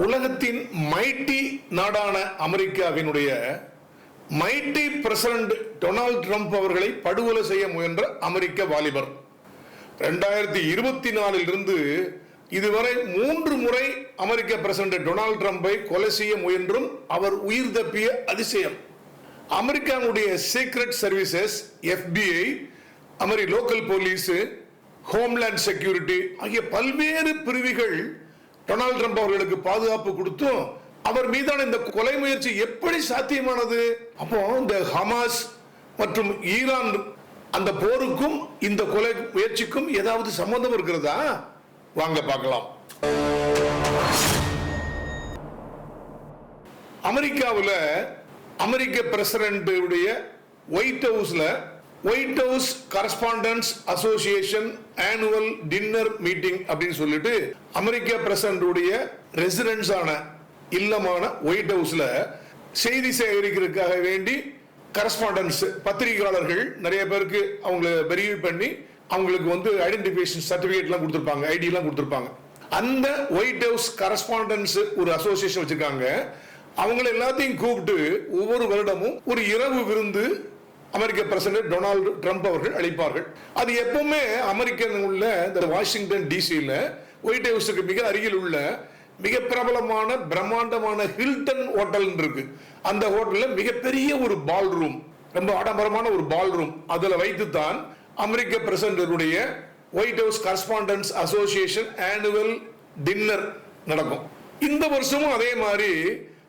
உலகத்தின் மைட்டி நாடான அமெரிக்காவினுடைய மைட்டி பிரசிடென்ட் டொனால்ட் ட்ரம்ப் அவர்களை படுகொலை செய்ய முயன்ற அமெரிக்க வாலிபர் 2024 இருந்து இதுவரை 3 முறை அமெரிக்க பிரசிடென்ட் டொனால்ட் ட்ரம்பை கொலை செய்ய முயன்றும் அவர் உயிர் தப்பிய அதிசயம். அமெரிக்காவுடைய சீக்ரெட் சர்வீசஸ், FBI, அமெரிக்க லோக்கல் போலீஸ், ஹோம்லேண்ட் செக்யூரிட்டி ஆகிய பல்வேறு பிரிவுகள் டொனால்ட் ட்ரம்ப் அவர்களுக்கு பாதுகாப்பு கொடுத்தும் அவர் மீதான இந்த கொலை முயற்சி எப்படி சாத்தியமானது? அப்போ இந்த ஹமாஸ் மற்றும் ஈரான் அந்த போருக்கும் இந்த கொலை முயற்சிக்கும் ஏதாவது சம்பந்தம் இருக்கிறதா? வாங்க பார்க்கலாம். அமெரிக்காவில் அமெரிக்க president White House correspondents association annual dinner meeting அப்படின்னு சொல்லிட்டு அமெரிக்க பிரசிடென்ட் ரெசிடென்ஸ் ஆன இல்லமான ஒயிட் ஹவுஸ்ல செய்தி சேகரிக்கிறதுக்காக வேண்டி கரஸ்பாண்டன்ஸ் பத்திரிகையாளர்கள் நிறைய பேருக்கு அவங்களை வெரிஃபை பண்ணி அவங்களுக்கு ஐடென்டிஃபிகேஷன் சர்டிபிகேட்லாம் கொடுத்துருப்பாங்க, ஐடிலாம் கொடுத்துருப்பாங்க. அந்த ஒயிட் ஹவுஸ் கரஸ்பாண்டன்ஸ் ஒரு அசோசியேஷன் வச்சிருக்காங்க. அவங்க எல்லாத்தையும் கூப்பிட்டு ஒவ்வொரு வருடமும் ஒரு இரவு விருந்து அமெரிக்க பிரசிடென்ட் டொனால்டு ட்ரம்ப் அவர்கள் அளிப்பார்கள். அது எப்பவுமே அமெரிக்கன் உள்ள இந்த வாஷிங்டன் டிசியில் ஒயிட் ஹவுஸுக்கு மிக அருகில் உள்ள மிக பிரபலமான பிரம்மாண்டமான ஹில்டன் ஹோட்டல் இருக்கு. அந்த ஹோட்டல்ல மிகப்பெரிய ஒரு பால் ரூம், ரொம்ப ஆடம்பரமான ஒரு பால் ரூம், அதுல வைத்துத்தான் அமெரிக்க president White House correspondents association annual dinner நடக்கும். இந்த வருஷமும் அதே மாதிரி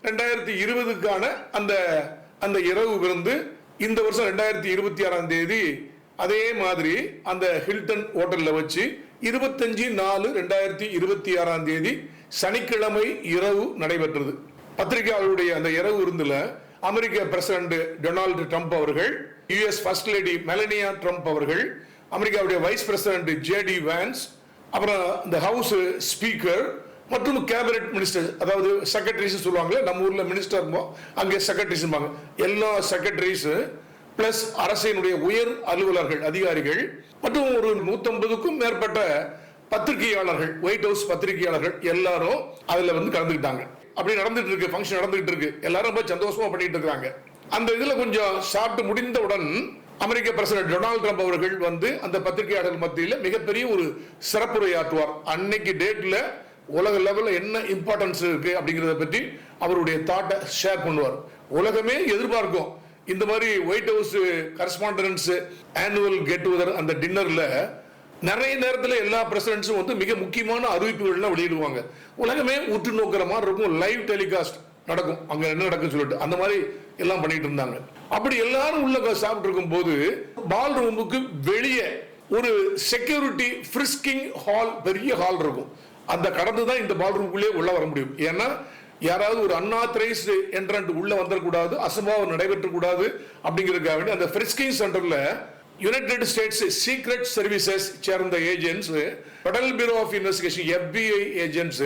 2020க்கான அந்த இரவு விருந்து இந்த வருஷம் 2026 அதே மாதிரி அந்த ஹில்டன் ஹோட்டல்ல வச்சு 25/4/2026 சனிக்கிழமை இரவு நடைபெற்றது. பத்திரிகையாளருடைய அந்த இரவு விருந்துல அமெரிக்க பிரசிடென்ட் டொனால்டு ட்ரம்ப் அவர்கள், US first lady Melania Trump அவர்கள், அமெரிக்காவுடைய வைஸ் பிரசிடென்ட் ஜேடி வான்ஸ், அப்புறம் இந்த ஹவுஸ் ஸ்பீக்கர் மற்றும் கேபினட் மினிஸ்டர், அதாவது செக்ரட்டரிஸ் சொல்லுவாங்களே, நம்ம ஊர்ல மினிஸ்டர் அங்கே செக்ரட்டரிஸ், எல்லா செக்ரட்டரிஸ் பிளஸ் அரசினுடைய உயர் அலுவலர்கள், அதிகாரிகள் மற்றும் ஒரு 150க்கும் மேற்பட்ட பத்திரிகையாளர்கள், ஒயிட் ஹவுஸ் பத்திரிகையாளர்கள் எல்லாரும் அதுல கலந்துக்கிட்டாங்க. அப்படி நடந்துட்டு இருக்கு, ஃபங்க்ஷன் நடந்துட்டு இருக்கு, எல்லாரும் ரொம்ப சந்தோஷமா பண்ணிட்டு இருக்காங்க. அந்த இதுல கொஞ்சம் சாப்பிட்டு முடிந்தவுடன் அமெரிக்க பிரசிடென்ட் டொனால்ட் ட்ரம்ப் அவர்கள் அந்த பத்திரிகையாளர்கள் மத்தியில் மிகப்பெரிய ஒரு சிறப்புரையாற்றுவார். அன்னைக்கு டேட்ல உலக லெவல்ல என்ன இம்பார்ட்டன்ஸ் இருக்கு அப்படிங்கறத பற்றி அவருடைய தாட்டை ஷேர் பண்ணுவார். உலகமே எதிர்பார்க்கும் இந்த மாதிரி white House correspondence annual get together அந்த டின்னர்ல நிறைய நேரத்தில் எல்லா பிரசிடென்ட்ஸும் மிக முக்கியமான அறிவிப்புகள்லாம் வெளியிடுவாங்க. உலகமே உற்று நோக்கிற மாதிரி இருக்கும், லைவ் டெலிகாஸ்ட் நடக்கும், அங்க என்ன நடக்குன்னு சொல்லிட்டு அந்த மாதிரி எல்லாம் பண்ணிட்டு இருந்தாங்க. அப்படி எல்லாரும் உள்ள சாப்பிட்டு இருக்கும் போது பால் ரூமுக்கு வெளியே ஒரு செக்யூரிட்டி ஃப்ரிஸ்கிங் ஹால், பெரிய ஹால் இருக்கும். அந்த கடந்து தான் இந்த பால் ரூமுக்குள்ளே உள்ள வர முடியும். ஏன்னா யாராவது ஒரு அன்ஆத்தரைஸ்டு என்ட்ரன்ட் உள்ள வந்துடக்கூடாது, அசம்பாவம் நடைபெற்றக்கூடாது அப்படிங்கிறதுக்காக வேண்டி அந்த ஃப்ரிஸ்கிங் சென்டர்ல யுனைடெட் ஸ்டேட்ஸ் சீக்ரெட் சர்வீசஸ் சேர்ந்த agents, Federal Bureau of Investigation FBI agents,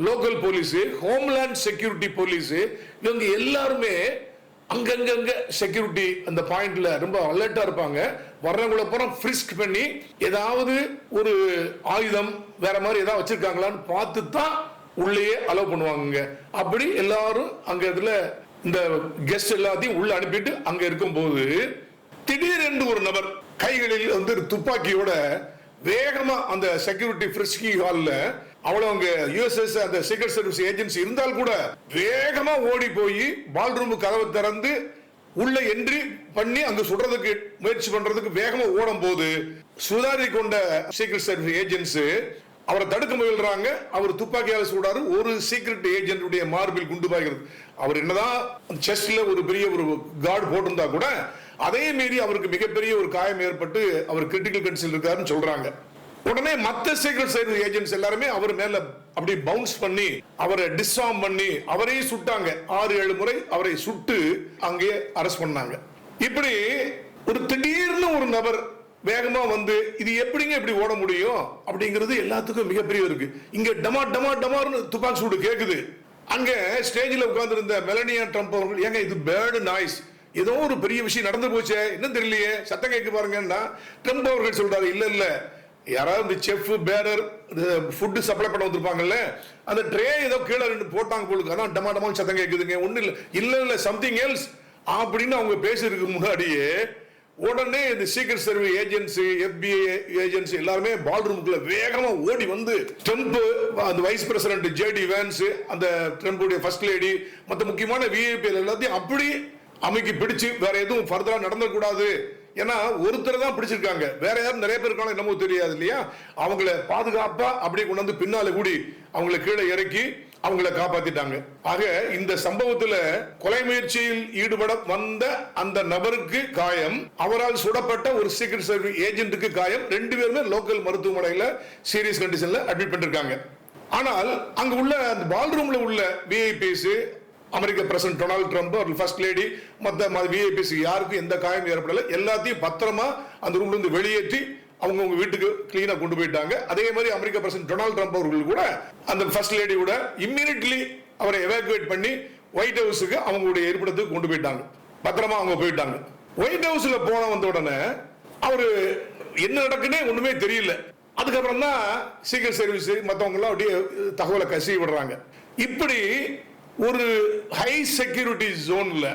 local police, Homeland Security police, இவங்க எல்லாருமே அங்கங்க செக்யூரிட்டி அந்த பாயிண்ட்ல ரொம்ப அலர்ட்டா இருப்பாங்க. வர்றவங்களை பூரா ஃப்ரிஸ்க் பண்ணி ஏதாவது ஒரு ஆயுதம் வேற மாதிரி ஏதாவது வச்சிருக்காங்களான்னு பார்த்து தான் உள்ளேயே அலோவ் பண்ணுவாங்க. அப்படி எல்லாரும் அங்க இதுல இந்த கெஸ்ட் எல்லாத்தையும் உள்ள அனுப்பிட்டு அங்க இருக்கும் போது திடீரென்று ஒரு நபர் கைகளில் துப்பாக்கியோட வேகமா அந்த செக்யூரிட்டி ஃப்ரிஸ்கி ஹால்ல அவ்வளவு யுஎஸ்எஸ் அந்த சீக்ரெட் சர்வீஸ் ஏஜென்சி இருந்தால் கூட வேகமா ஓடி போய் பால் ரூம் கதவை திறந்து உள்ள என்ட்ரி பண்ணி அங்க சுடுறதுக்கு முயற்சி பண்றதுக்கு வேகமா ஓடும் போது சுதாரி கொண்ட சீக்ரெட் சர்வீஸ் ஏஜென்ட்ஸ் அவரை தடுக்க முயல்றாங்க. அவர் துப்பாக்கியால சூடாரு. ஒரு சீக்ரெட் ஏஜென்ட் மார்பில் குண்டு பாய்கிறது. அவர் என்னதான் செஸ்ட்ல ஒரு பெரிய ஒரு கார்டு போட்டிருந்தா கூட அதே மீறி அவருக்கு மிகப்பெரிய ஒரு காயம் ஏற்பட்டு அவர் கிரிட்டிக்கல் கண்டிஷன் இருக்காருன்னு சொல்றாங்க. உடனே மற்ற சீக்ரெட் சர்வீஸ் ஏஜென்ட்ஸ் எல்லாருமே அவர் மேல அப்படி பவுன்ஸ் பண்ணி அவரை டிஸ்ஆர்ம் பண்ணி அவரையும் சுட்டாங்க. 6-7 முறை அவரை சுட்டு அங்கே அரெஸ்ட் பண்ணாங்க. இப்படி ஒரு திடீர்னு ஒரு நபர் வேகமா இது எப்படிங்க இப்படி ஓட முடியும் அப்படிங்கிறது எல்லாத்துக்கும் மிகப்பெரிய இருக்கு. இங்க டமா டமா டமார்னு துப்பாக்கி சூடு கேக்குது. அங்க ஸ்டேஜில் உட்கார்ந்து இருந்த மெலனியா ட்ரம்ப் அவர்கள், ஏங்க இது பேர்டு நாய்ஸ், ஏதோ ஒரு பெரிய விஷயம் நடந்து போச்சே, என்ன தெரியலையே, சத்தம் கேட்க பாருங்கன்னா ட்ரம்ப் அவர்கள் சொல்றாரு, இல்ல யாராவது செஃப் பேரர் ஃபுட் சப்ளை பண்ண வந்திருப்பாங்கல்ல, அந்த ட்ரே ஏதோ கீழே ரெண்டு போட்டாங்க போலுக்கு, அதான் டமாட்டமா சத்தம் கேட்குதுங்க, ஒன்றும் இல்லை சம்திங் எல்ஸ் அப்படின்னு அவங்க பேசுறதுக்கு முன்னாடியே உடனே இந்த secret service agency, FBI agency எல்லாருமே பால் ரூமுக்குள்ள வேகமா ஓடி வந்து ட்ரம்ப், அந்த வைஸ் பிரசிடென்ட் JD வான்ஸ், அந்த ட்ரம்புடைய ஃபர்ஸ்ட் லேடி, மற்ற முக்கியமான VIP எல்லாத்தையும் அப்படி அமைக்கி பிடிச்சு வேற எதுவும் ஃபர்தரா நடந்துடக்கூடாது. ஏன்னா ஒருத்தர் தான் பிடிச்சிருக்காங்க, வேற யாரும் நிறைய பேர் இருக்காங்க என்னமோ தெரியாது இல்லையா. அவங்கள பாதுகாப்பா அப்படி கொண்டு வந்து பின்னால கூடி அவங்கள கீழே இறக்கி அவங்கள காப்பாத்திட்டாங்க. ஆக இந்த சம்பவத்துல கொலை முயற்சியில் ஈடுபட வந்த அந்த நபருக்கு காயம், அவரால் சுடப்பட்ட ஒரு சீக்ரெட் சர்வீஸ் ஏஜென்ட்டுக்கு காயம். 2 பேருமே லோக்கல் மருத்துவமனையில சீரியஸ் கண்டிஷன்ல அட்மிட் பண்ணிருக்காங்க. ஆனால் அங்க உள்ள அந்த பால் ரூம்ல உள்ள VIPs, அமெரிக்க பிரசிடென்ட் டொனால்ட் ட்ரம்ப், ஃபர்ஸ்ட் லேடி, மற்ற VIPs யாருக்கும் எந்த காயம் ஏற்படல. எல்லாத்தையும் பத்திரமா அந்த ரூம்ல இருந்து வெளியேற்றி அவங்க வீட்டுக்கு கிளீனா கொண்டு போயிட்டாங்க. அதே மாதிரி அமெரிக்க பிரசிடென்ட் டொனால்ட் ட்ரம்ப் அவர்கள் கூட அந்த ஃபர்ஸ்ட் லேடி கூட இம்மீடியட்லி அவரை எவாக்குவேட் பண்ணி ஒயிட் ஹவுஸுக்கு அவங்களுடைய இருப்பிடத்துக்கு கொண்டு போயிட்டாங்க. பத்திரமா அவங்க போயிட்டாங்க. ஒயிட் ஹவுஸ்ல போன வந்த உடனே அவரு என்ன நடக்குன்னே ஒண்ணுமே தெரியல. அதுக்கப்புறம் தான் சீக்ரெட் சர்வீஸ் மற்றவங்க எல்லாம் அப்படியே தகவலை கசி விடுறாங்க. இப்படி ஒரு ஹை செக்யூரிட்டி ஜோன்ல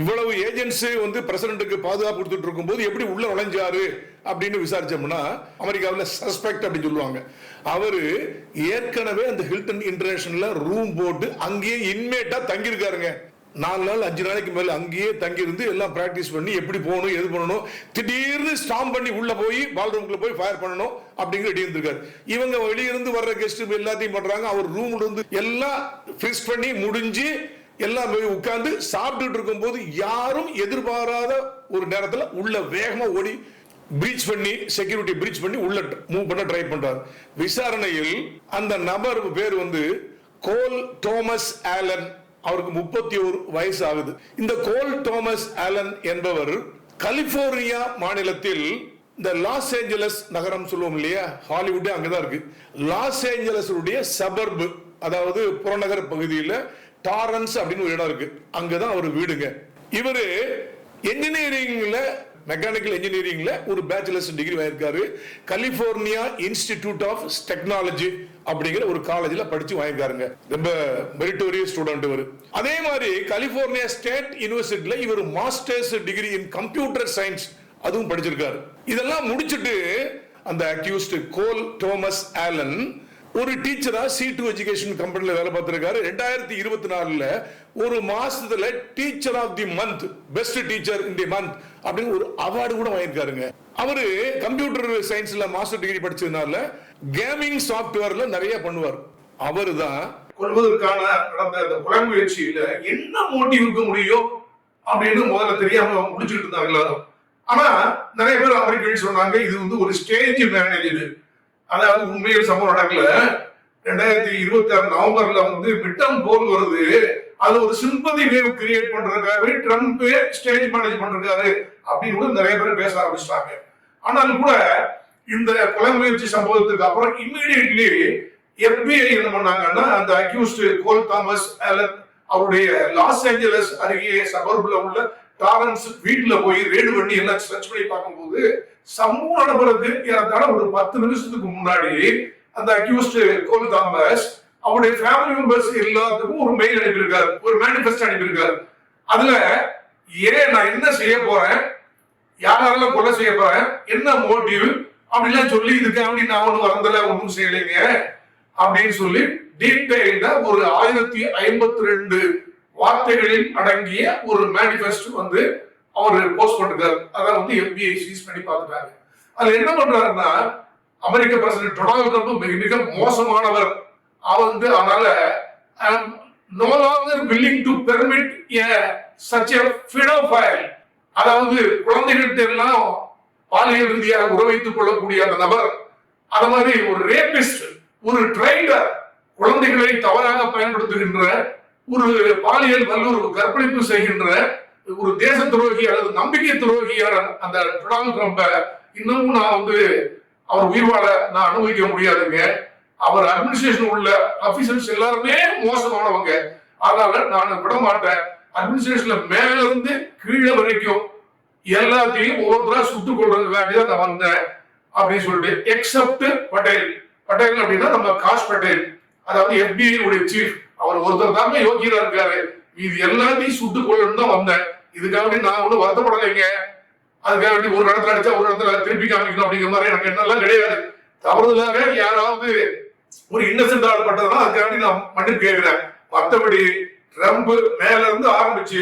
இவ்வளவு ஏஜென்சி வந்து பிரசிடென்ட்டுக்கு பாதுகாப்பு கொடுத்துட்டு இருக்கும் போது எப்படி உள்ள நுழைஞ்சாரு அப்படின்னு விசாரிச்சோம்னா, அமெரிக்காவில் சஸ்பெக்ட் அப்படின்னு சொல்லுவாங்க. அவரு ஏற்கனவே அந்த ஹில்டன் இன்டர்நேஷனல்ல ரூம் போட்டு அங்கேயே இன்மேட்டா தங்கியிருக்காருங்க. 4 நாள் 5 நாளைக்கு மேல அங்கேயே தங்கி இருந்து எல்லாம் பிராக்டிஸ் பண்ணி எப்படி போகணும், எது பண்ணணும், திடீர்னு ஸ்டாம் பண்ணி உள்ள போய் பால் ரூம்ல போய் ஃபயர் பண்ணணும் அப்படிங்கிற ரெடி இருந்திருக்காரு. இவங்க வெளியிருந்து வர்ற கெஸ்ட் எல்லாத்தையும் பண்றாங்க. அவர் ரூம்ல இருந்து எல்லாம் ஃபிக்ஸ் பண்ணி முடிஞ்சு எல்லாம் உட்கார்ந்து சாப்பிட்டு இருக்கும் போது யாரும் எதிர்பாராத ஒரு நேரத்தில் உள்ள வேகமா ஓடி பிரீச் பண்ணி, செக்யூரிட்டி பிரீச் பண்ணி உள்ள மூவ் பண்ண ட்ரை பண்றாரு. விசாரணையில் அந்த நபர் பேர் வந்து கோல் தோமஸ் ஆலன். அவருக்கு 31 வயசு ஆகுது. இந்த கோல் தோமஸ் ஆலன் என்பவர் கலிபோர்னியா மாநிலத்தில் இந்த லாஸ் ஏஞ்சலஸ் நகரம் சொல்லுவோம் இல்லையா, ஹாலிவுட் அங்கதான் இருக்கு. லாஸ் ஏஞ்சலஸ் உடைய சபர்பு, அதாவது புறநகர் பகுதியில் டாரன்ஸ் அப்படின்னு ஒரு இடம் இருக்கு, அங்கதான் அவர் வீடுங்க. இவரு என்ஜினியரிங்ல, மெக்கானிக்கல் என்ஜினியரிங்ல ஒரு பேச்சுலர்ஸ் டிகிரி வாங்கியிருக்காரு. கலிபோர்னியா இன்ஸ்டிடியூட் ஆஃப் டெக்னாலஜி அப்படிங்கிற ஒரு காலேஜ்ல படிச்சு வாங்கியிருக்காருங்க. ரொம்ப மெரிட்டோரியஸ் ஸ்டூடெண்ட் இவர். அதே மாதிரி கலிபோர்னியா ஸ்டேட் யூனிவர்சிட்டியில இவர் masters degree in computer science அதுவும் படிச்சிருக்காரு. இதெல்லாம் முடிச்சுட்டு அந்த அக்யூஸ்ட் கோல் தோமஸ் ஆலன் ஒரு டீச்சரா C2 எஜுகேஷன் கம்பெனில வேலை பார்த்திருக்காரு. 2024 ஒரு மாசத்துல teacher of the month, best teacher in the month அப்படின்னு ஒரு அவார்டு கூட வாங்கியிருக்காருங்க. அவரு கம்ப்யூட்டர் சயின்ஸ்ல மாஸ்டர் டிகிரி படிச்சதுனால கேமிங் சாப்ட்வேர்ல நிறைய பண்ணுவார். அவரு தான் கொள்வதற்கான நடந்த கொலை முயற்சியில என்ன மோட்டிவ் இருக்க முடியும் அப்படின்னு முதல்ல தெரியாம முடிச்சுட்டு இருந்தாங்களா. ஆனா நிறைய பேர் அமெரிக்கர்கள் சொன்னாங்க இது வந்து ஒரு ஸ்டேஜ் மேனேஜர். அதாவது உண்மையில் சம்பவம் நடக்கல. 2026 நவம்பர்ல வந்து மிட்டம் போல் வருது, அது ஒரு சிம்பதி வேவ் கிரியேட் பண்றதுக்காகவே ட்ரம்ப் ஸ்டேஜ் மேனேஜ் பண்றாரு அப்படின்னு நிறைய பேர் பேச ஆரம்பிச்சிட்டாங்க. ஆனாலும் கூட இந்த கொலை முயற்சி சம்பவத்துக்கு அப்புறம் இம்மீடியட்லி FBI என்ன பண்ணாங்கன்னா, அந்த அக்யூஸ்ட் கோல் தாமஸ் ஆலன் அவருடைய லாஸ் ஏஞ்சலஸ் அருகே சபர்ப்ல உள்ள டாரன்ஸ் வீட்டுல போய் ரேடு பண்ணி எல்லாம் சர்ச் பண்ணி பார்க்கும்போது சமூக நபருக்கு ஏறத்தாழ ஒரு 10 நிமிஷத்துக்கு முன்னாடி அந்த அக்யூஸ்ட் கோல் தாமஸ் அவருடைய ஃபேமிலி மெம்பர்ஸ் எல்லாத்துக்கும் ஒரு மெயில் அனுப்பியிருக்காரு, ஒரு மேனிஃபெஸ்டோ அனுப்பியிருக்காரு. அதுல நான் என்ன செய்ய போறேன், யாரெல்லாம் கொலை செய்ய போறேன், என்ன மோட்டிவ் அப்படிலாம் சொல்லி இதுக்காக நான் ஒன்றும் வரந்தல ஒன்றும் செய்யலைங்க அப்படின்னு சொல்லி டீடைல்டா ஒரு 1052 வார்த்தைகளில் அடங்கிய ஒரு மேனிஃபெஸ்டோ வந்து அவர் போஸ்ட் பண்ணிருக்காரு. அதான் வந்து FBI சீஸ் பண்ணி பார்த்துட்டாங்க. அதுல என்ன பண்றாருன்னா, அமெரிக்க பிரசிடென்ட் டொனால்ட் ட்ரம்ப் மிக மிக மோசமானவர். அவர் வந்து அதனால no longer willing to permit such a pedophile, அதாவது குழந்தைகள்கிட்ட எல்லாம் பாலியல் ரீதியாக உறவைத்துக் கொள்ளக்கூடிய அந்த நபர், அது மாதிரி ஒரு ரேபிஸ்ட், ஒரு ட்ரைடர், குழந்தைகளை தவறாக பயன்படுத்துகின்ற, ஒரு பாலியல் வல்லுறவு கற்பழிப்பு செய்கின்ற ஒரு தேச துரோகி அல்லது நம்பிக்கை துரோகியான அந்த டொனால்ட் ட்ரம்பை இன்னமும் நான் வந்து அவர் உயிர் வாழ நான் அனுபவிக்க முடியாதுங்க. அவர் அட்மினிஸ்ட்ரேஷன் உள்ள ஆபீசர்ஸ் எல்லாருமே மோசமானவங்க, அதனால நான் விட மாட்டேன். அட்மினிஸ்ட்ரேஷன்ல மேல இருந்து கீழே வரைக்கும் எல்லாத்தையும் ஒவ்வொருத்தரா சுட்டுக் கொள்றதுக்காக நான் வந்தேன் அப்படின்னு சொல்லிட்டு எக்ஸப்ட் பட்டேல். பட்டேல் அப்படின்னா நம்ம காஷ் பட்டேல், அதாவது FBI உடைய சீஃப். அவர் ஒருத்தர் தாங்க யோகியரா இருக்காரு. இது எல்லாத்தையும் சுட்டு கொள்ளணும் தான் வந்தேன். இதுக்காக நான் ஒன்றும் வருத்தப்படலைங்க. அதுக்காக வேண்டி ஒரு இடத்துல அடிச்சா ஒரு இடத்துல திருப்பி காமிக்கணும் அப்படிங்கிற மாதிரி எனக்கு என்னெல்லாம் கிடையாது. தவறுதலாக யாராவது ஒரு இன்னசென்ட் ஆடப்பட்டதுன்னா அதுக்காக வேண்டி நான் மன்னிப்பு கேட்கிறேன். மற்றபடி ட்ரம்ப் மேல இருந்து ஆரம்பிச்சு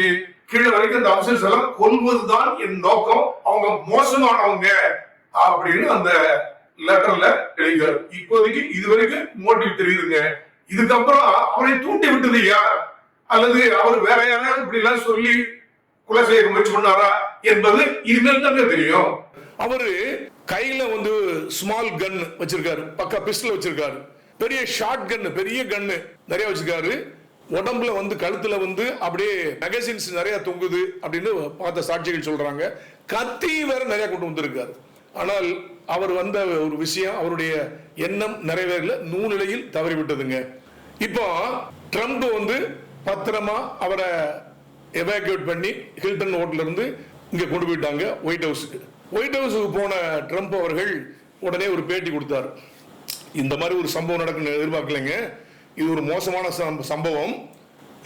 கீழே வரைக்கும் இந்த அம்சஸ் எல்லாம் கொல்வதுதான் என் நோக்கம், அவங்க மோசமானவங்க அப்படின்னு அந்த லெட்டர்ல எழுதினார். இப்போதைக்கு இதுவரைக்கும் மோட்டிவ் தெரியுதுங்க. இதுக்கப்புறம் அவரை தூண்டி விட்டது யார், அல்லது அவர் வேற யாராவது இப்படி எல்லாம் சொல்லி கொலை செய்ய முயற்சி பண்ணாரா என்பது இனிமேல் தாங்க தெரியும். அவரு கையில வந்து ஸ்மால் கன் வச்சிருக்காரு, பக்கா பிஸ்டல் வச்சிருக்காரு, பெரிய ஷார்ட் கன், பெரிய கன்னு நிறைய வச்சிருக்காரு. உடம்புல வந்து கழுத்துல வந்து அப்படியே மேகசின்ஸ் நிறைய தொங்குது அப்படின்னு பார்த்த சாட்சிகள் சொல்றாங்க. கத்தி வேற நிறைய கொண்டு வந்திருக்காரு. ஆனால் அவர் வந்த ஒரு விஷயம், அவருடைய எண்ணம் நிறைவேறல, நூலிலையில் தவறிவிட்டதுங்க. இப்போ ட்ரம்ப் வந்து பத்திரமா அவரை எவாக்குவேட் பண்ணி ஹில்டன் ஹோட்டல்ல இருந்து இங்க கொண்டு போயிட்டாங்க ஒயிட் ஹவுஸுக்கு. ஒயிட் ஹவுஸுக்கு போன ட்ரம்ப் அவர்கள் உடனே ஒரு பேட்டி கொடுத்தார். இந்த மாதிரி ஒரு சம்பவம் நடக்குன்னு எதிர்பார்க்கலைங்க, இது ஒரு மோசமான சம்பவம்,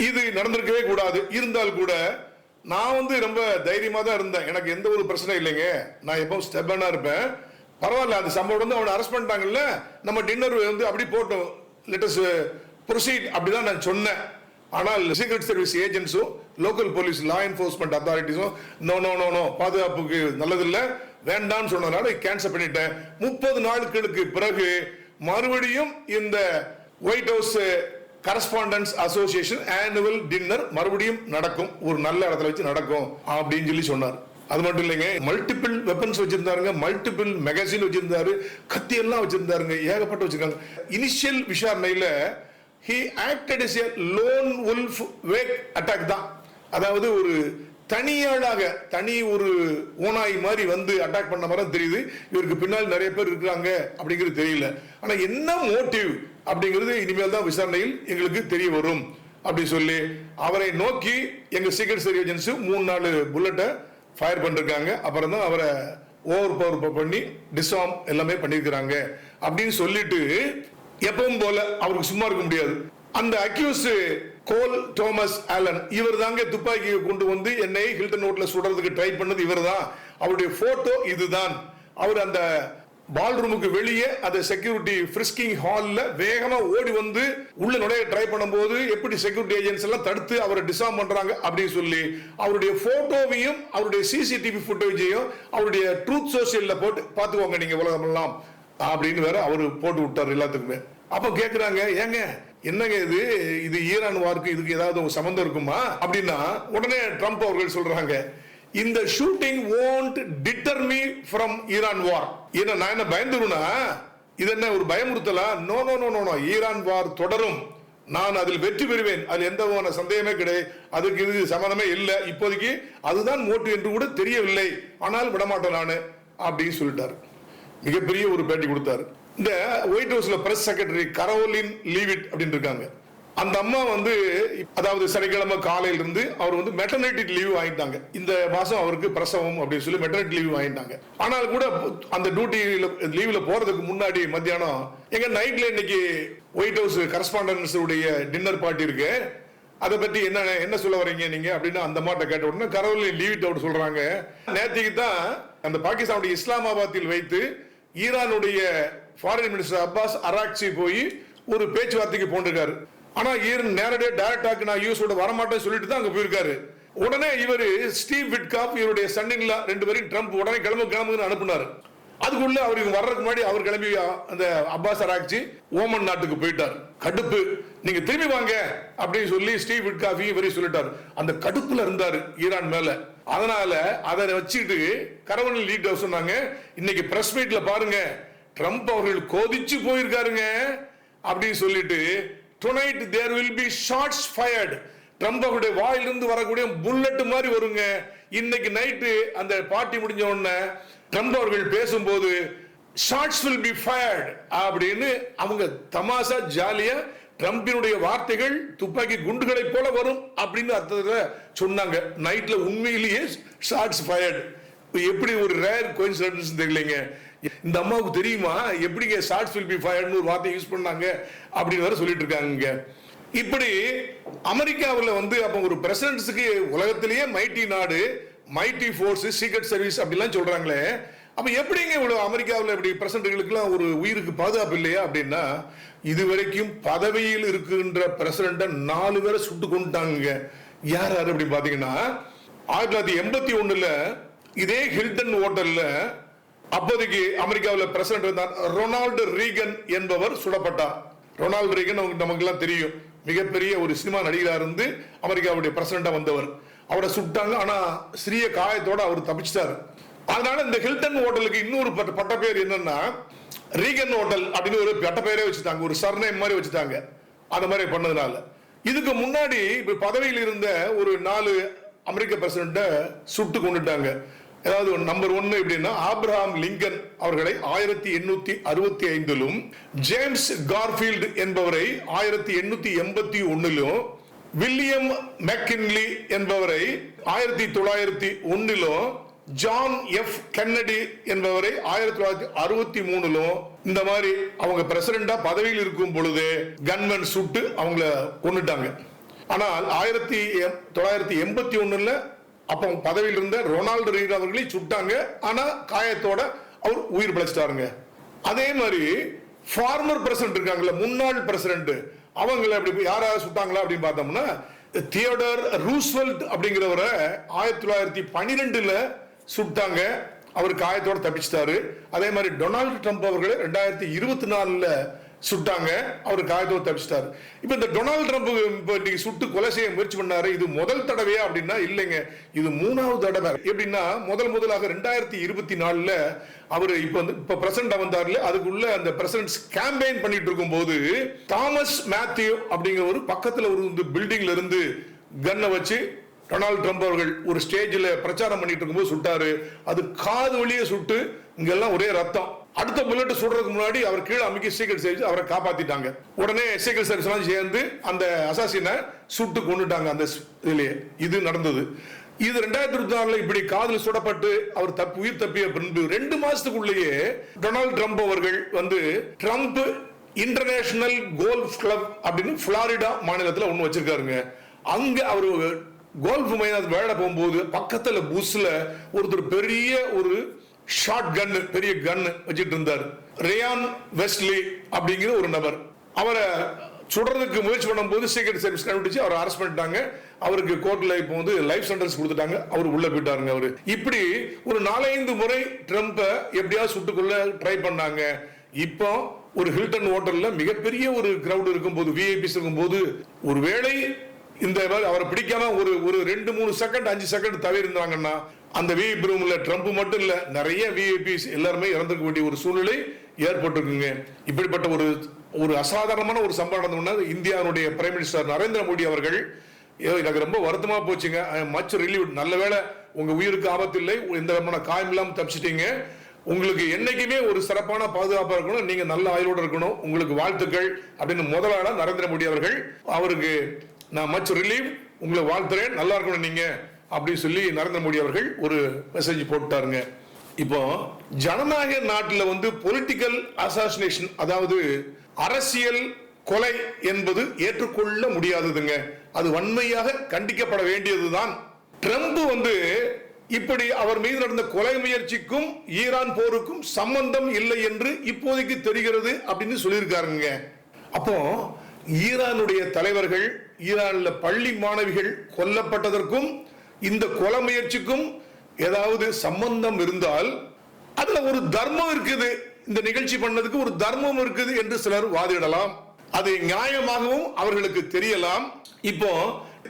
இது நடந்திருக்கவே கூடாது. இருந்தால் கூட நான் வந்து ரொம்ப தைரியமா தான் இருந்தேன், எனக்கு எந்த ஒரு பிரச்சனை இல்லைங்க, நான் எப்பவும் ஸ்டெபனா இருப்பேன், பரவாயில்ல. அந்த சம்பவம் வந்து அவனை அரெஸ்ட் பண்ணிட்டாங்கல்ல, நம்ம டின்னர் வந்து அப்படி போட்டோம், லெட் அஸ் ப்ரொசீட் அப்படிதான் நான் சொன்னேன். ஆனால் சீக்ரெட் சர்வீஸ் ஏஜென்ட்ஸும் லோக்கல் போலீஸ் லா என்ஃபோர்ஸ்மெண்ட் அத்தாரிட்டிஸும் நோ நோ நோ நோ பாதுகாப்புக்கு நல்லதில்லை வேண்டாம்னு சொன்னதுனால கேன்சல் பண்ணிட்டேன். 30 நாட்களுக்கு பிறகு மறுபடியும் இந்த white House correspondents association annual dinner மறுபடியும் நடக்கும், ஒரு நல்ல இடத்துல வச்சு நடக்கும் அப்படின்னு சொல்லி சொன்னார். அது மட்டும் இல்லைங்க, மல்டிபிள் வெப்பன்ஸ் வச்சிருந்தாருங்க, மல்டிபிள் மேகசின் வச்சிருந்தாரு, கத்தி எல்லாம் வச்சிருந்தாருங்க, ஏகப்பட்ட வச்சிருக்காங்க. இனிஷியல் விசாரணையில he acted as a lone wolf wake attack தான், அதாவது ஒரு தனியாளாக தனி ஒரு ஓனாய் மாதிரி வந்து அட்டாக் பண்ண மாதிரி தெரியுது. இவருக்கு பின்னால் நிறைய பேர் இருக்கிறாங்க அப்படிங்கிறது தெரியல. ஆனா என்ன மோட்டிவ் அப்படிங்கிறது இனிமேல் தான் விசாரணையில் எங்களுக்கு தெரிய வரும் அப்படி சொல்லி அவரை நோக்கி எங்க சீக்ரெட் சர்வீஸ் ஏஜென்சி 3-4 புல்லட்டை ஃபயர் பண்ணிருக்காங்க. அப்புறம் தான் அவரை ஓவர் பவர் பண்ணி டிஸ்ஆர்ம் எல்லாமே பண்ணிருக்கிறாங்க அப்படின்னு சொல்லிட்டு, எப்பவும் போல அவருக்கு சும்மா இருக்க முடியாது. அந்த அக்யூஸ் கோல் தோமஸ் ஆலன், இவர் தாங்க துப்பாக்கியை கொண்டு வந்து என்னை ஹில்டன் ஹோட்டல்ல சுடுறதுக்கு ட்ரை பண்ணது இவர் தான். அவருடைய போட்டோ இதுதான். அவர் அந்த பால் ரூமுக்கு வெளியே அந்த செக்யூரிட்டி ஃப்ரிஸ்கிங் ஹால்ல வேகமா ஓடி வந்து உள்ள நுழைய ட்ரை பண்ணும்போது எப்படி செக்யூரிட்டி ஏஜென்ட்ஸ் எல்லாம் தடுத்து அவரை டிஸ்ஆர்ம் பண்றாங்க அப்படின்னு சொல்லி அவருடைய போட்டோவையும் அவருடைய சிசிடிவி ஃபுட்டேஜையும் அவருடைய ட்ரூத் சோசியல்ல போட்டு பார்த்துக்கோங்க நீங்க உலகம் எல்லாம் அப்படின்னு வேற அவரு போட்டு விட்டார் எல்லாத்துக்குமே. அப்ப கேக்குறாங்க, ஏங்க என்னங்க இது இது ஈரான் வாருக்கு இதுக்கு ஏதாவது சம்பந்தம் இருக்குமா அப்படின்னா உடனே ட்ரம்ப் அவர்கள் சொல்றாங்க, இந்த shooting won't deter me from Iran war. ஏன்னா நான் என்ன பயந்துருனா, இது என்ன ஒரு பயமுறுத்தலா? No no no no, Iran war தொடரும், நான் அதில் வெற்றி பெறுவேன், அது எந்த விதமான சந்தேகமே கிடையாது, அதுக்கு இது சம்பந்தமே இல்லை, இப்போதைக்கு அதுதான் மோட்டிவ் என்று கூட தெரியவில்லை, ஆனால் விடமாட்டேன் நானு அப்படின்னு சொல்லிட்டாரு. மிகப்பெரிய ஒரு பேட்டி கொடுத்தாரு. இந்த ஒயிட் ஹவுஸ்ல பிரஸ் செக்ரட்டரி கரோலின் லீவிட் அப்படின்னு இருக்காங்க. அந்த அம்மா வந்து அதாவது சனிக்கிழமை காலையில இருந்து அவர் வந்து மெட்டர்னிட்டி லீவ் வாங்கிட்டாங்க. இந்த மாசம் அவருக்கு பிரசவம் அப்படின்னு சொல்லி மெட்டர்னிட்டி லீவ் வாங்கிட்டாங்க. ஆனால் கூட அந்த டியூட்டி லீவ்ல போறதுக்கு முன்னாடி மத்தியானம் எங்க நைட்ல இன்னைக்கு ஒயிட் ஹவுஸ் கரஸ்பாண்டன்ஸ் உடைய டின்னர் பார்ட்டி இருக்கு, அதை பத்தி என்ன சொல்ல வரீங்க நீங்க அப்படின்னு அந்த அம்மாட்ட கேட்ட உடனே கரோலின் லீவிட் அவர் சொல்றாங்க, நேற்றுக்கு தான் அந்த பாகிஸ்தானுடைய இஸ்லாமாபாத்தில் வைத்து ஈரானுடைய ஃபாரின் மினிஸ்டர் அப்பாஸ் அராக்சி போய் ஒரு பேச்சுவார்த்தைக்கு போண்டிருக்காரு. ஆனா ஈரான் நேரடியாக டைரக்டாக நான் யூஎஸோட வரமாட்டேன்னு சொல்லிட்டு தான் அங்க போயிருக்காரு. உடனே இவர் ஸ்டீவ் விட்காப் இவருடைய சன்னின்லா 2 பேரும் ட்ரம்ப் உடனே கிளம்புன்னு அனுப்புனாரு. அதுக்குள்ள அவருக்கு வர்றதுக்கு முன்னாடி அவர் கிளம்பி அந்த அப்பாஸ் அராக்சி ஓமன் நாட்டுக்கு போயிட்டார். கடுப்பு, நீங்க திரும்பி வாங்க அப்படின்னு சொல்லி ஸ்டீவ் விட்காப் இவரை சொல்லிட்டாரு. அந்த கடுப்புல இருந்தாரு ஈரான் மேல. அதனால அதை வச்சுட்டு கரோலின் லீவிட் சொன்னாங்க, இன்னைக்கு பிரஸ் மீட்ல பாருங்க ட்ரம்ப் அவர்கள் கோதிச்சு போயிருக்காருங்க அப்படின்னு சொல்லிட்டு, tonight there will be shots fired, Trump அவருடைய வாயிலிருந்து வரக்கூடிய புல்லட் மாதிரி வருங்க. இன்னைக்கு நைட்டு அந்த பார்ட்டி முடிஞ்ச உடனே ட்ரம்ப் அவர்கள் பேசும்போது shots will be fired அப்படின்னு அவங்க தமாசா ஜாலியா ட்ரம்பினுடைய வார்த்தைகள் துப்பாக்கி குண்டுகளை போல வரும் அப்படின்னு அர்த்தத்துல சொன்னாங்க. நைட்ல உண்மையிலேயே ஷாட்ஸ் ஃபயர்ட். எப்படி ஒரு ரேர் கோயின்சிடென்ஸ் தெரியலைங்க. இந்த அம்மாவுக்கு தெரியுமா எப்படிங்க ஷார்ட்ஸ் வில் பி ஃபயர்ட்னு ஒரு வார்த்தை யூஸ் பண்ணாங்க அப்படின்னு வேற சொல்லிட்டு இருக்காங்க. இப்படி அமெரிக்காவில் வந்து அப்போ ஒரு பிரசிடென்ட்ஸுக்கு உலகத்திலேயே மைட்டி நாடு, மைட்டி ஃபோர்ஸ், சீக்ரெட் சர்வீஸ் அப்படிலாம் சொல்றாங்களே, அப்ப எப்படிங்க இவ்வளவு அமெரிக்காவில் இப்படி பிரசிடென்ட்களுக்குலாம் ஒரு உயிருக்கு பாதுகாப்பு இல்லையா அப்படின்னா, இதுவரைக்கும் பதவியில் இருக்கின்ற பிரசிடென்ட 4 பேரை சுட்டு கொண்டுட்டாங்க. யார் யார் அப்படின்னு பாத்தீங்கன்னா, 1981 இதே ஹில்டன் ஹோட்டல்ல அப்போதைக்கு அமெரிக்காவில் பிரசிடென்ட் இருந்தார் ரொனால்டு ரீகன் என்பவர் சுடப்பட்டார். ரொனால்டு ரீகன் நமக்கு எல்லாம் தெரியும், மிகப்பெரிய ஒரு சினிமா நடிகராக இருந்து அமெரிக்காவுடைய பிரசிடென்டா வந்தவர். அவரை சுட்டாங்க, ஆனா சிறிய காயத்தோட அவர் தப்பிச்சிட்டாரு. அதனால இந்த ஹில்டன் ஹோட்டலுக்கு இன்னொரு பட்ட பேர் என்னன்னா ரீகன் ஹோட்டல் அப்படின்னு ஒரு பட்ட பேரே வச்சுட்டாங்க, ஒரு சர்நேம் மாதிரி வச்சுட்டாங்க. அந்த மாதிரி பண்ணதுனால இதுக்கு முன்னாடி பதவியில் இருந்த ஒரு 4 அமெரிக்க பிரசிடென்ட சுட்டு கொண்டுட்டாங்க. அதாவது நம்பர் 1 எப்படின்னா ஆப்ரஹாம் லிங்கன் அவர்களை 1865 ஜேம்ஸ் கார்ஃபீல்டு என்பவரை 1881 வில்லியம் மெக்கின்லி என்பவரை 1901 ஜான் எஃப் கென்னடி என்பவரை 1963 இந்த மாதிரி அவங்க பிரசிடென்டா பதவியில் இருக்கும் பொழுது கன்மேன் சுட்டு அவங்கள கொன்னுட்டாங்க. ஆனால் 1981 அப்போ பதவியில் இருந்த ரொனால்டு ரீகன் அவர்களை சுட்டாங்க, ஆனா காயத்தோட அவர் உயிர் பிழைச்சிட்டாருங்க. அதே மாதிரி ஃபார்மர் பிரசிடென்ட் இருக்காங்கல்ல, முன்னாள் பிரசிடென்ட், அவங்கள அப்படி யாராவது சுட்டாங்களா அப்படின்னு பார்த்தோம்னா தியோடர் ரூஸ்வெல்ட் அப்படிங்கிறவரை 1912 சுட்டாங்க, அவர் காயத்தோட தப்பிச்சிட்டாரு. அதே மாதிரி டொனால்டு ட்ரம்ப் அவர்களை 2024 சுட்டாங்க, அவர் காயத்தோட தப்பிச்சிட்டாரு. இப்ப இந்த டொனால்டு ட்ரம்ப் இன்னைக்கு சுட்டு கொலை செய்ய முயற்சி பண்ணாரு, இது முதல் தடவையா அப்படின்னா இல்லைங்க, இது 3வது தடவை. எப்படின்னா முதலாக 2024 அவர் இப்ப பிரசிடென்ட் வந்தார்ல, அதுக்குள்ள அந்த பிரசிடென்ட் கேம்பெயின் பண்ணிட்டு இருக்கும் போது தாமஸ் மேத்யூ அப்படிங்கிற ஒரு பக்கத்துல ஒரு பில்டிங்ல இருந்து கன்னை வச்சு டொனால்டு ட்ரம்ப் அவர்கள் ஒரு ஸ்டேஜில் பிரச்சாரம் பண்ணிட்டு இருக்கும்போது சுட்டாரு. அது காது வழியே சுட்டு இங்கெல்லாம் ஒரே ரத்தம். அடுத்த புல்லட் சுடுறதுக்கு முன்னாடி அவர் கீழே அமைக்க சீக்ரெட் சர்வீஸ் அவரை காப்பாத்திட்டாங்க. உடனே சீக்ரெட் சர்வீஸ் எல்லாம் சேர்ந்து அந்த அசாசினை சுட்டு கொண்டுட்டாங்க. அந்த இதுலயே இது நடந்தது. இது 2024 இப்படி காதில் சுடப்பட்டு அவர் உயிர் தப்பிய பின்பு 2 மாசத்துக்குள்ளேயே டொனால்டு ட்ரம்ப் அவர்கள் ட்ரம்ப் இன்டர்நேஷனல் கோல்ஃப் கிளப் அப்படின்னு புளோரிடா மாநிலத்தில் ஒண்ணு வச்சிருக்காருங்க. அங்க அவரு கோல்ஃப் மைதானத்தில் விளையாட போகும்போது பக்கத்துல புஷ்ல ஒருத்தர் பெரிய ஒரு ஷார்ட் கன், பெரிய கன் வச்சிட்டு இருந்தார். ரேயான் வெஸ்லி அப்படிங்கிற ஒரு நபர். அவரை சுடுறதுக்கு முயற்சி பண்ணும்போது சீக்ரெட் சர்வீஸ் கண்டுபிடிச்சு அவரை அரெஸ்ட் பண்ணிட்டாங்க. அவருக்கு கோர்ட்ல இப்போ லைஃப் சென்டென்ஸ் கொடுத்துட்டாங்க, அவர் உள்ள போயிட்டாருங்க. அவரு இப்படி ஒரு 4-5 முறை ட்ரம்ப் எப்படியாவது சுட்டுக்கொள்ள ட்ரை பண்ணாங்க. இப்போ ஒரு ஹில்டன் ஹோட்டல்ல மிகப்பெரிய ஒரு கிரவுட் இருக்கும்போது, விஐபிஸ் இருக்கும்போது, ஒருவேளை இந்த அவரை பிடிக்காம ஒரு 2-3 செகண்ட் 5 செகண்ட் தவிர இருந்தாங்கன்னா அந்த விஐபி ரூம்ல ட்ரம்ப் மட்டும் இல்ல, நிறைய விஐபிஸ் எல்லாருமே இறந்துக்க வேண்டிய ஒரு சூழ்நிலை ஏற்பட்டிருக்குங்க. இப்படிப்பட்ட ஒரு அசாதாரணமான ஒரு சம்பவம் நடந்தோம்னா இந்தியாவுடைய பிரைம் மினிஸ்டர் நரேந்திர மோடி அவர்கள், எனக்கு ரொம்ப வருத்தமா போச்சுங்க, மச் ரிலீவ், நல்ல வேளை உங்க உயிருக்கு ஆபத்து இல்லை, எந்த விதமான காயம் இல்லாம தப்பிச்சிட்டீங்க, உங்களுக்கு என்னைக்குமே ஒரு சிறப்பான பாதுகாப்பா இருக்கணும், நீங்க நல்ல ஆயுளோட இருக்கணும், உங்களுக்கு வாழ்த்துக்கள் அப்படின்னு முதலாள நரேந்திர மோடி அவர்கள், அவருக்கு நான் மச் ரிலீவ், உங்களை வாழ்த்துறேன், நல்லா இருக்கணும் நீங்க அப்படின்னு சொல்லி நரேந்திர மோடி அவர்கள் ஒரு மெசேஜ் போட்டாருங்க. இப்போ ஜனநாயக நாட்டில் பொலிட்டிக்கல் அசாசினேஷன், அதாவது அரசியல் கொலை என்பது ஏற்றுக்கொள்ள முடியாததுங்க, அது வன்மையாக கண்டிக்கப்பட வேண்டியதுதான். ட்ரம்ப் இப்படி அவர் மீது நடந்த கொலை முயற்சிக்கும் ஈரான் போருக்கும் சம்பந்தம் இல்லை என்று இப்போதைக்கு தெரிகிறது அப்படின்னு சொல்லியிருக்காருங்க. அப்போ ஈரானுடைய தலைவர்கள், ஈரான்ல பள்ளி மாணவிகள் கொல்லப்பட்டதற்கும் இந்த கொலை முயற்சிக்கும் ஏதாவது சம்பந்தம் இருந்தால் அதுல ஒரு தர்மம் இருக்குது, இந்த நிகழ்ச்சி பண்ணதுக்கு ஒரு தர்மம் இருக்குது என்று சிலர் வாதிடலாம். அது நியாயமாகவும் அவர்களுக்கு தெரியலாம். இப்போ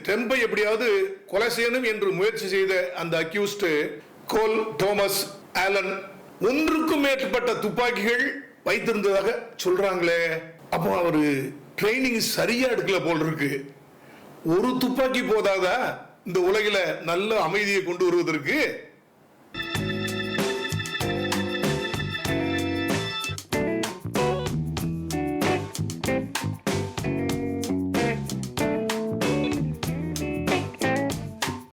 ட்ரம்பை எப்படியாவது கொலை செய்யணும் என்று முயற்சி செய்த அந்த அக்யூஸ்ட் கோல் தோமஸ் ஆலன் 1க்கும் மேற்பட்ட துப்பாக்கிகள் வைத்திருந்ததாக சொல்றாங்களே. அப்போ அவரு ட்ரைனிங் சரியா எடுக்கல போல் இருக்கு. ஒரு துப்பாக்கி போதாதா இந்த உலகில நல்ல அமைதியை கொண்டு வருவதற்கு?